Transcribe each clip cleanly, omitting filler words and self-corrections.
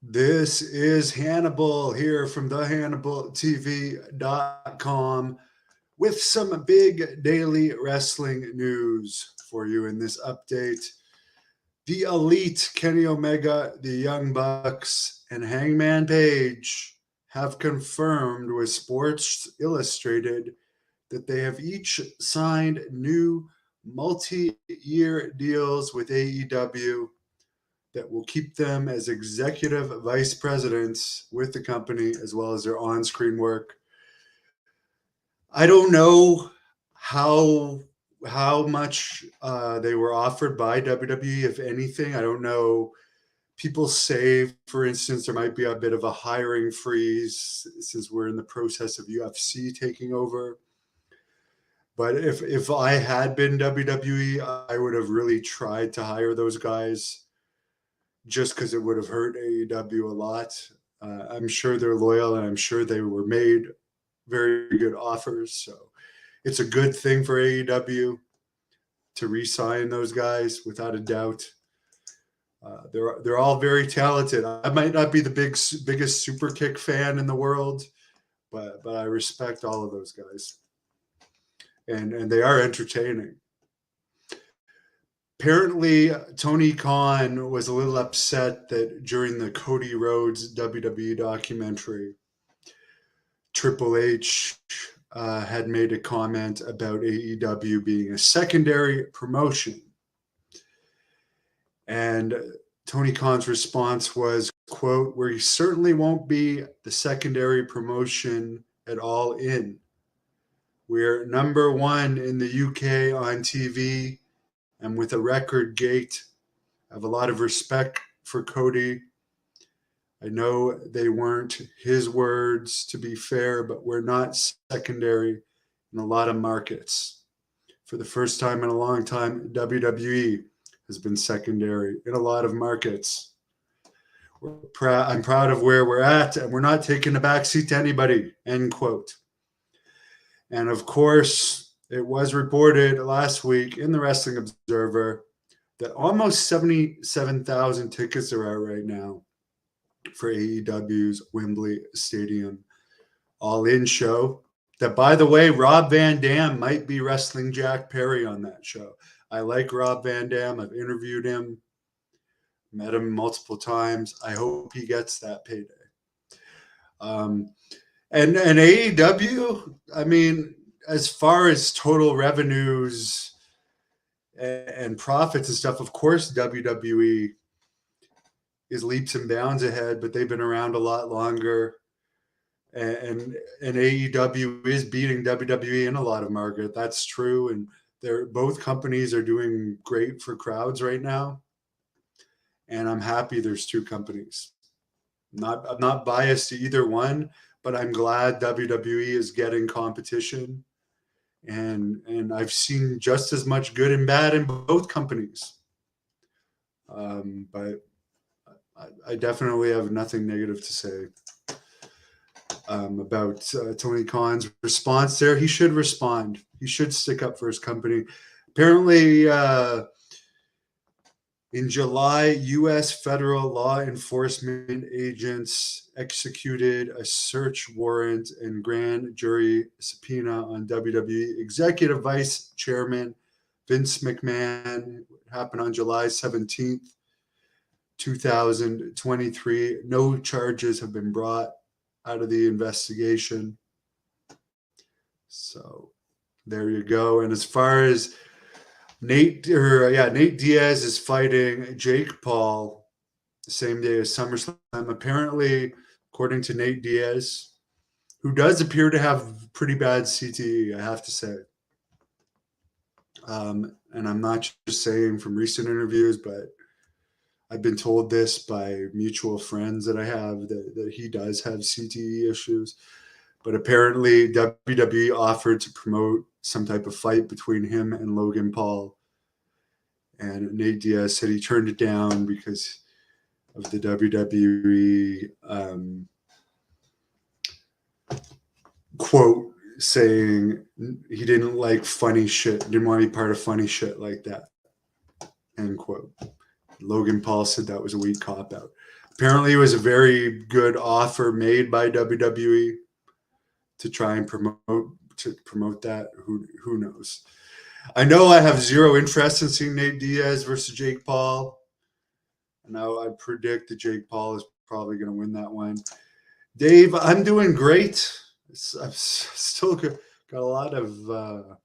This is Hannibal here from thehannibaltv.com with some big daily wrestling news for you in this update. The Elite, Kenny Omega, the Young Bucks, and Hangman Page have confirmed with Sports Illustrated that they have each signed new multi-year deals with AEW that will keep them as executive vice presidents with the company as well as their on-screen work. I don't know how much they were offered by WWE, if anything. I don't know. People say, for instance, there might be a bit of a hiring freeze since we're in the process of UFC taking over. But if I had been WWE, I would have really tried to hire those guys just because it would have hurt AEW a lot. I'm sure they're loyal, and I'm sure they were made very good offers. So it's a good thing for AEW to re-sign those guys, without a doubt. They're all very talented. I might not be the biggest super kick fan in the world, but I respect all of those guys, and they are entertaining. Apparently, Tony Khan was a little upset that during the Cody Rhodes WWE documentary, Triple H had made a comment about AEW being a secondary promotion. And Tony Khan's response was, quote, "We certainly won't be the secondary promotion at all in. We're number one in the UK on TV. And with a record gate, I have a lot of respect for Cody. I know they weren't his words, to be fair, but we're not secondary in a lot of markets. For the first time in a long time, WWE has been secondary in a lot of markets. I'm proud of where we're at, and we're not taking a backseat to anybody," end quote. And of course, it was reported last week in the Wrestling Observer that almost 77,000 tickets are out right now for AEW's Wembley Stadium All-In show. That, by the way, Rob Van Dam might be wrestling Jack Perry on that show. I like Rob Van Dam. I've interviewed him, met him multiple times. I hope he gets that payday. And AEW, I mean, as far as total revenues and profits and stuff, of course, WWE is leaps and bounds ahead, but they've been around a lot longer. And AEW is beating WWE in a lot of markets. That's true. And both companies are doing great for crowds right now. And I'm happy there's two companies. I'm not biased to either one, but I'm glad WWE is getting competition. And I've seen just as much good and bad in both companies. But I definitely have nothing negative to say about Tony Khan's response there. He should respond. He should stick up for his company. Apparently, in July, U.S. federal law enforcement agents executed a search warrant and grand jury subpoena on WWE Executive Vice Chairman Vince McMahon. It happened on July 17th, 2023. No charges have been brought out of the investigation. So there you go. And as far as Nate Diaz is fighting Jake Paul the same day as SummerSlam. Apparently, according to Nate Diaz, who does appear to have pretty bad CTE, I have to say. And I'm not just saying from recent interviews, but I've been told this by mutual friends that I have that he does have CTE issues. But apparently, WWE offered to promote some type of fight between him and Logan Paul. And Nate Diaz said he turned it down because of the WWE quote saying he didn't like funny shit, didn't want to be part of funny shit like that, end quote. Logan Paul said that was a weak cop-out. Apparently, it was a very good offer made by WWE to try and promote that. Who knows? I know I have zero interest in seeing Nate Diaz versus Jake Paul. Now I predict that Jake Paul is probably going to win that one. Dave, I'm doing great. I've still got a lot of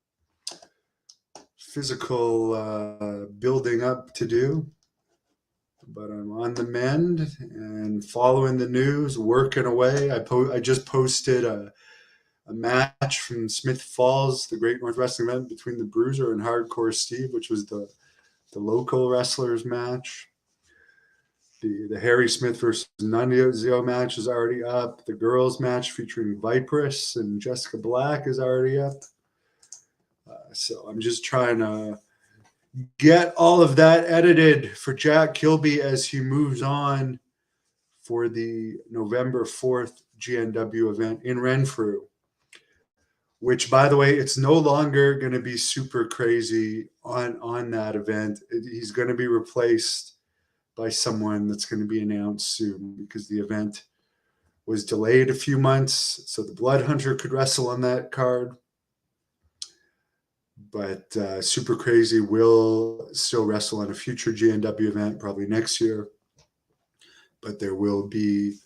physical building up to do, but I'm on the mend and following the news, working away. I just posted a match from Smith Falls, the Great North Wrestling event between the Bruiser and Hardcore Steve, which was the local wrestlers match. The Harry Smith versus Nunzio match is already up. The girls match featuring Viperous and Jessica Black is already up. So I'm just trying to get all of that edited for Jack Kilby as he moves on for the November 4th GNW event in Renfrew, which, by the way, it's no longer going to be super crazy on that event. He's going to be replaced by someone that's going to be announced soon because the event was delayed a few months so the Blood Hunter could wrestle on that card. But Super Crazy will still wrestle on a future GNW event, probably next year. But there will be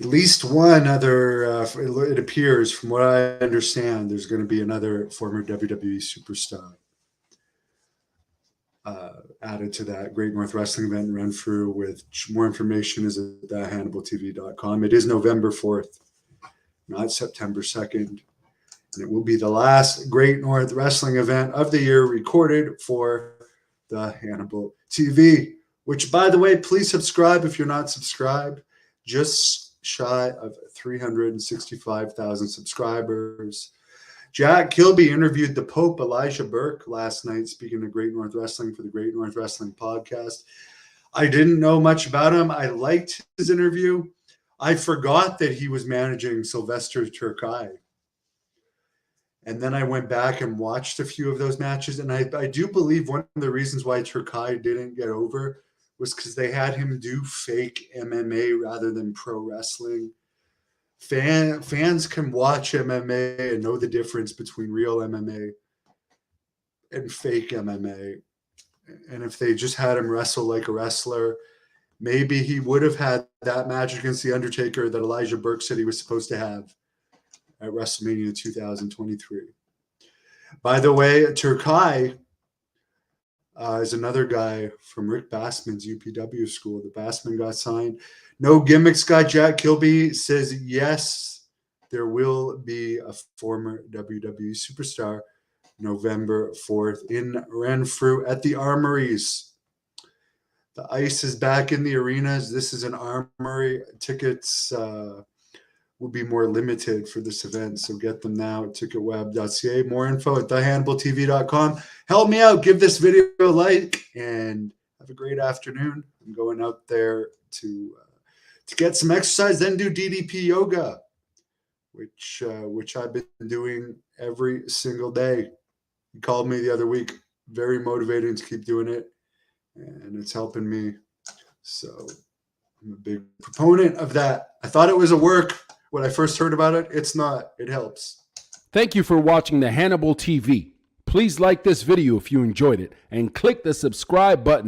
at least one other, it appears, from what I understand, there's going to be another former WWE superstar added to that Great North Wrestling event in Renfrew. With more information is at HannibalTV.com. It is November 4th, not September 2nd. And it will be the last Great North Wrestling event of the year recorded for the Hannibal TV, which, by the way, please subscribe if you're not subscribed. Just shy of 365,000 subscribers. Jack Kilby interviewed the Pope, Elijah Burke, last night, speaking of Great North Wrestling for the Great North Wrestling podcast. I didn't know much about him. I liked his interview. I forgot that he was managing Sylvester Turkai. And then I went back and watched a few of those matches. And I do believe one of the reasons why Turkai didn't get over was because they had him do fake MMA rather than pro wrestling. Fans can watch MMA and know the difference between real MMA and fake MMA. And if they just had him wrestle like a wrestler, maybe he would have had that match against The Undertaker that Elijah Burke said he was supposed to have at WrestleMania 2023. By the way, Turkai is another guy from Rick Bassman's UPW school. The Bassman got signed. No gimmicks guy Jack Kilby says yes, there will be a former WWE superstar November 4th in Renfrew at the Armories. The ice is back in the arenas. This is an armory. Tickets will be more limited for this event, so get them now at ticketweb.ca. More info at thehannibaltv.com. Help me out. Give this video a like and have a great afternoon. I'm going out there to get some exercise, then do DDP yoga, which I've been doing every single day. He called me the other week. Very motivating to keep doing it, and it's helping me. So I'm a big proponent of that. I thought it was a work when I first heard about it. It's not. It helps. Thank you for watching the Hannibal TV. Please like this video if you enjoyed it and click the subscribe button.